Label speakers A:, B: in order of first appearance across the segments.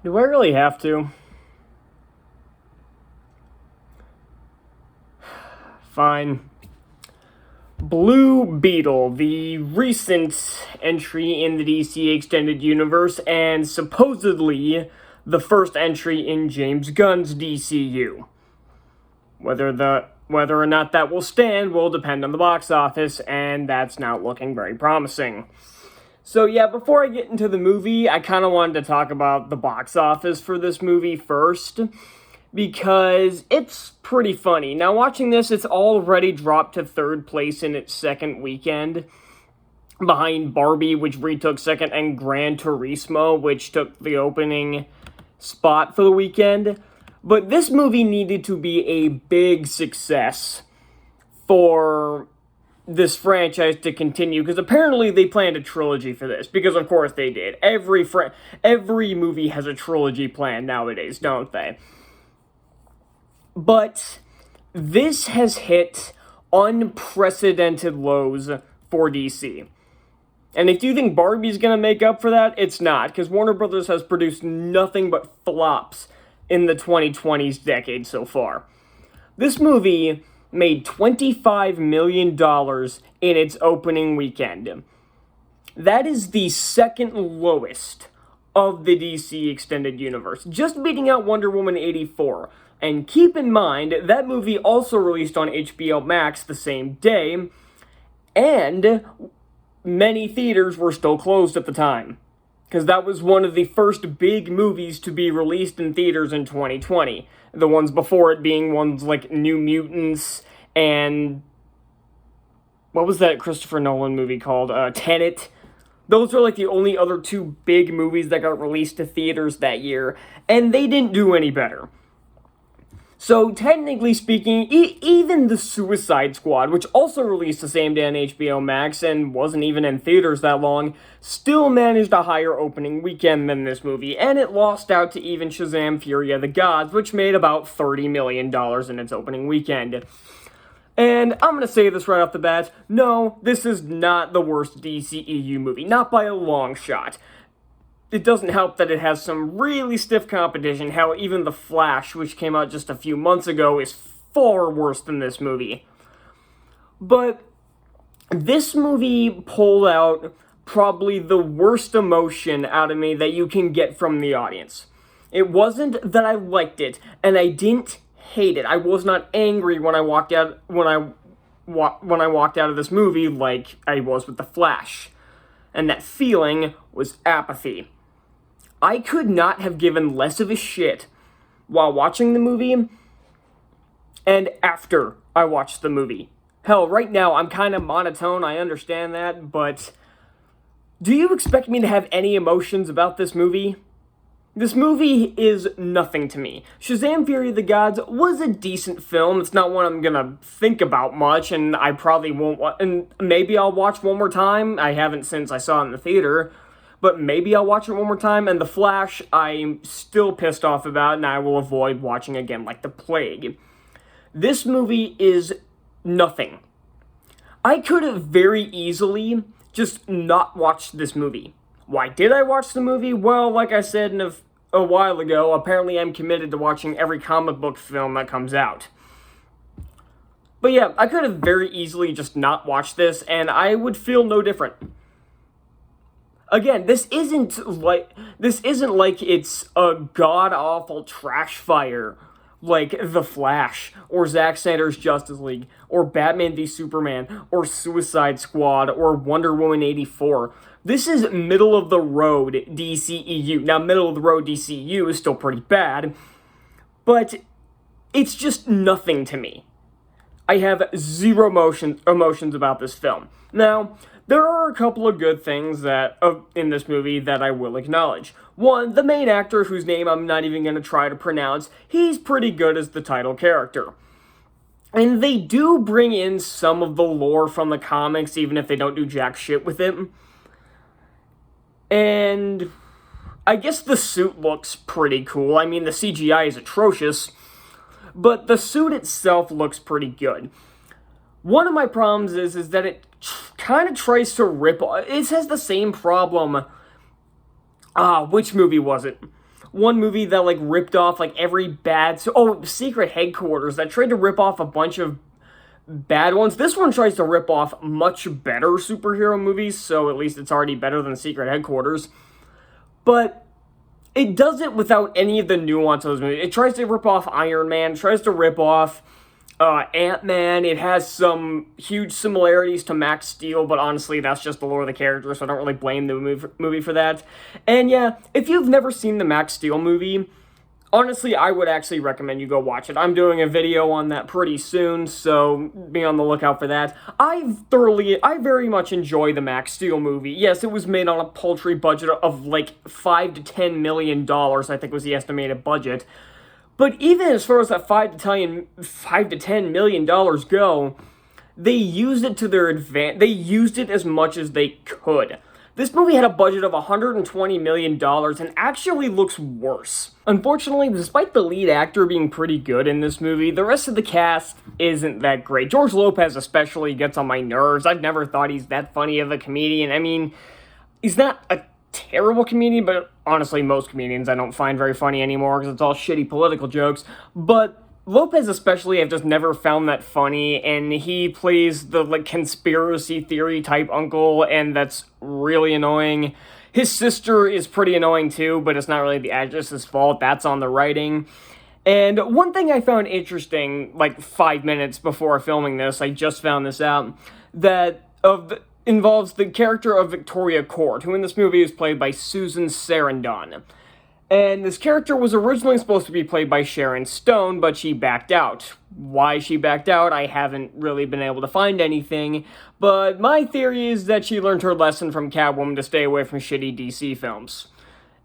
A: Do I really have to? Fine. Blue Beetle, the recent entry in the DC Extended Universe, and supposedly the first entry in James Gunn's DCU. Whether or not that will stand will depend on the box office, and that's not looking very promising. So yeah, before I get into the movie, I kind of wanted to talk about the box office for this movie first, because it's pretty funny. Now, watching this, it's already dropped to third place in its second weekend, behind Barbie, which retook second, and Gran Turismo, which took the opening spot for the weekend. But this movie needed to be a big success for this franchise to continue, because apparently they planned a trilogy for this, because of course they did. Every movie has a trilogy planned nowadays, don't they? But this has hit unprecedented lows for DC. And if you think Barbie's gonna make up for that, it's not, because Warner Brothers has produced nothing but flops in the 2020s decade so far. This movie made $25 million in its opening weekend. That is the second lowest of the DC Extended Universe, just beating out Wonder Woman 84. And keep in mind, that movie also released on HBO Max the same day, and many theaters were still closed at the time, because that was one of the first big movies to be released in theaters in 2020. The ones before it being ones like New Mutants and... what was that Christopher Nolan movie called? Tenet. Those are like the only other two big movies that got released to theaters that year, and they didn't do any better. So, technically speaking, even the Suicide Squad, which also released the same day on HBO Max and wasn't even in theaters that long, still managed a higher opening weekend than this movie, and it lost out to even Shazam! Fury of the Gods, which made about $30 million in its opening weekend. And I'm gonna say this right off the bat, no, this is not the worst DCEU movie, not by a long shot. It doesn't help that it has some really stiff competition. Hell, even The Flash, which came out just a few months ago, is far worse than this movie. But this movie pulled out probably the worst emotion out of me that you can get from the audience. It wasn't that I liked it, and I didn't hate it. I was not angry when I walked out of this movie like I was with The Flash. And that feeling was apathy. I could not have given less of a shit while watching the movie and after I watched the movie. Hell, right now I'm kind of monotone, I understand that, but do you expect me to have any emotions about this movie? This movie is nothing to me. Shazam! Fury of the Gods was a decent film. It's not one I'm gonna think about much, and I probably won't and maybe I'll watch one more time. I haven't since I saw it in the theater, but maybe I'll watch it one more time. And The Flash, I'm still pissed off about, and I will avoid watching again like the plague. This movie is nothing. I could have very easily just not watched this movie. Why did I watch the movie? Well, like I said a while ago, apparently I'm committed to watching every comic book film that comes out. But yeah, I could have very easily just not watched this, and I would feel no different. Again, this isn't like it's a god-awful trash fire like The Flash, or Zack Snyder's Justice League, or Batman v Superman, or Suicide Squad, or Wonder Woman 84. This is middle-of-the-road DCEU. Now, middle-of-the-road DCEU is still pretty bad, but it's just nothing to me. I have zero emotions about this film. Now, there are a couple of good things in this movie that I will acknowledge. One, the main actor, whose name I'm not even going to try to pronounce, he's pretty good as the title character. And they do bring in some of the lore from the comics, even if they don't do jack shit with it. And I guess the suit looks pretty cool. I mean, the CGI is atrocious, but the suit itself looks pretty good. One of my problems is that it kind of tries to rip... It has the same problem... which movie was it? one movie that, like, ripped off, like, every bad... Secret Headquarters, that tried to rip off a bunch of bad ones. This one tries to rip off much better superhero movies, so at least it's already better than Secret Headquarters. But it does it without any of the nuance of those movies. It tries to rip off Iron Man, tries to rip off Ant-Man. It has some huge similarities to Max Steel, but honestly, that's just the lore of the character, so I don't really blame the movie for that. And yeah, if you've never seen the Max Steel movie, honestly, I would actually recommend you go watch it. I'm doing a video on that pretty soon, so be on the lookout for that. I very much enjoy the Max Steel movie. Yes, it was made on a paltry budget of like $5 to $10 million, I think was the estimated budget. But even as far as that $5 to $10 million go, they used it to their advantage. They used it as much as they could. This movie had a budget of $120 million and actually looks worse. Unfortunately, despite the lead actor being pretty good in this movie, the rest of the cast isn't that great. George Lopez especially gets on my nerves. I've never thought he's that funny of a comedian. I mean, he's not a terrible comedian, but honestly, most comedians I don't find very funny anymore because it's all shitty political jokes. But Lopez especially, I've just never found that funny, and he plays the, like, conspiracy theory type uncle, and that's really annoying. His sister is pretty annoying too, but it's not really the actress's fault. That's on the writing. And one thing I found interesting, like 5 minutes before filming this, I just found this out, involves the character of Victoria Court, who in this movie is played by Susan Sarandon. And this character was originally supposed to be played by Sharon Stone, but she backed out. Why she backed out, I haven't really been able to find anything, but my theory is that she learned her lesson from Catwoman to stay away from shitty DC films.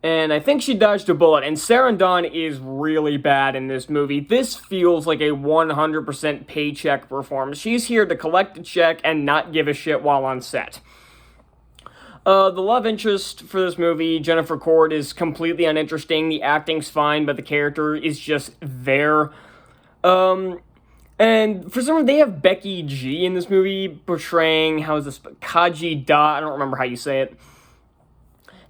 A: And I think she dodged a bullet, and Sarandon is really bad in this movie. This feels like a 100% paycheck performance. She's here to collect a check and not give a shit while on set. The love interest for this movie, Jennifer Court, is completely uninteresting. The acting's fine, but the character is just there. And for some reason, they have Becky G in this movie portraying, Kaji Da, I don't remember how you say it.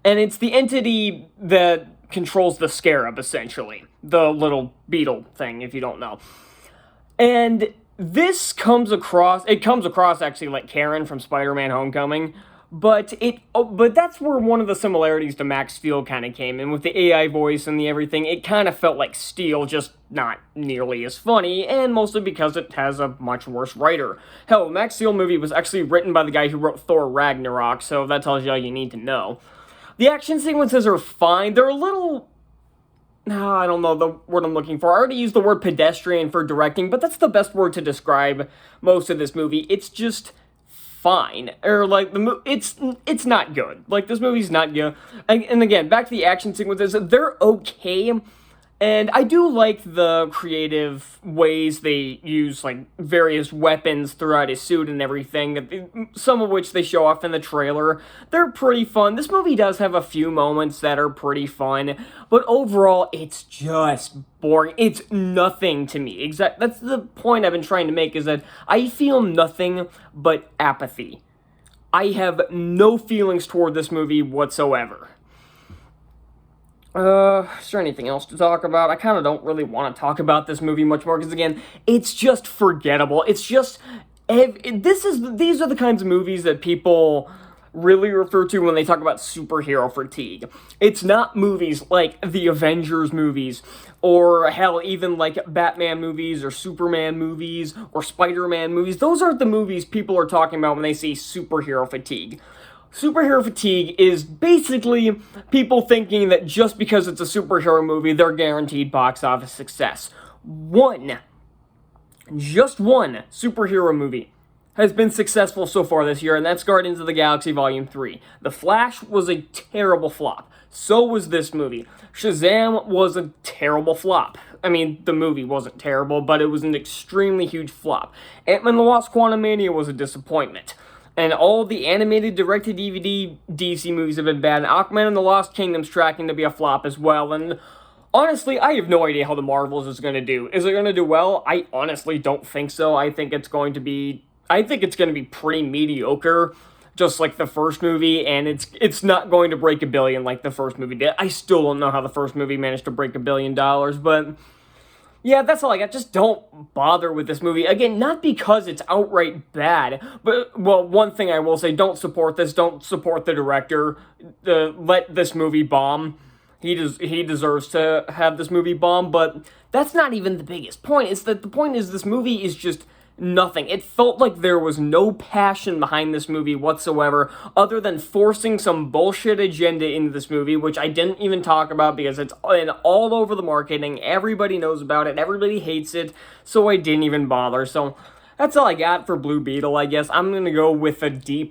A: And it's the entity that controls the Scarab, essentially. The little beetle thing, if you don't know. And this comes across actually like Karen from Spider-Man Homecoming. But that's where one of the similarities to Max Steel kind of came in. With the AI voice and the everything, it kind of felt like Steel, just not nearly as funny, and mostly because it has a much worse writer. Hell, the Max Steel movie was actually written by the guy who wrote Thor Ragnarok, so that tells you all you need to know. The action sequences are fine. They're a little... I don't know the word I'm looking for. I already used the word pedestrian for directing, but that's the best word to describe most of this movie. It's just fine. Or, like, it's not good. Like, this movie's not good. And again, back to the action sequences. They're okay. And I do like the creative ways they use, like, various weapons throughout his suit and everything, some of which they show off in the trailer. They're pretty fun. This movie does have a few moments that are pretty fun, but overall, it's just boring. It's nothing to me. That's the point I've been trying to make, is that I feel nothing but apathy. I have no feelings toward this movie whatsoever. Is there anything else to talk about? I kind of don't really want to talk about this movie much more, because again, it's just forgettable. It's just, these are the kinds of movies that people really refer to when they talk about superhero fatigue. It's not movies like the Avengers movies, or hell, even like Batman movies, or Superman movies, or Spider-Man movies. Those aren't the movies people are talking about when they say superhero fatigue. Superhero fatigue is basically people thinking that just because it's a superhero movie, they're guaranteed box office success. Just one superhero movie has been successful so far this year, and that's Guardians of the Galaxy Volume 3. The Flash was a terrible flop. So was this movie. Shazam was a terrible flop. I mean, the movie wasn't terrible, but it was an extremely huge flop. Ant-Man and the Wasp: Quantumania was a disappointment. And all the animated direct-to-DVD DC movies have been bad. And Aquaman and the Lost Kingdom's tracking to be a flop as well. And honestly, I have no idea how the Marvels is going to do. Is it going to do well? I honestly don't think so. I think it's going to be pretty mediocre. just like the first movie, and it's not going to break $1 billion like the first movie did. I still don't know how the first movie managed to break $1 billion, but yeah, that's all I got. Just don't bother with this movie. Again, not because it's outright bad, but, well, one thing I will say, don't support this. Don't support the director. Let this movie bomb. He deserves to have this movie bomb, but that's not even the biggest point. It's that the point is this movie is just nothing. It felt like there was no passion behind this movie whatsoever, other than forcing some bullshit agenda into this movie, which I didn't even talk about because it's all over the marketing. Everybody knows about it. Everybody hates it, so I didn't even bother. So that's all I got for Blue Beetle, I guess. I'm going to go with a D+.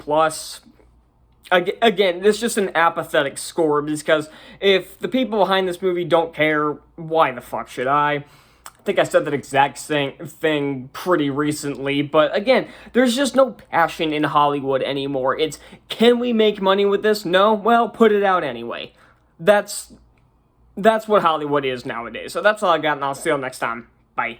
A: Again, this is just an apathetic score, because if the people behind this movie don't care, why the fuck should I? I think I said that exact same thing pretty recently, but again, there's just no passion in Hollywood anymore. It's, can we make money with this? No? Well, put it out anyway. That's what Hollywood is nowadays. So that's all I got, and I'll see you next time. Bye.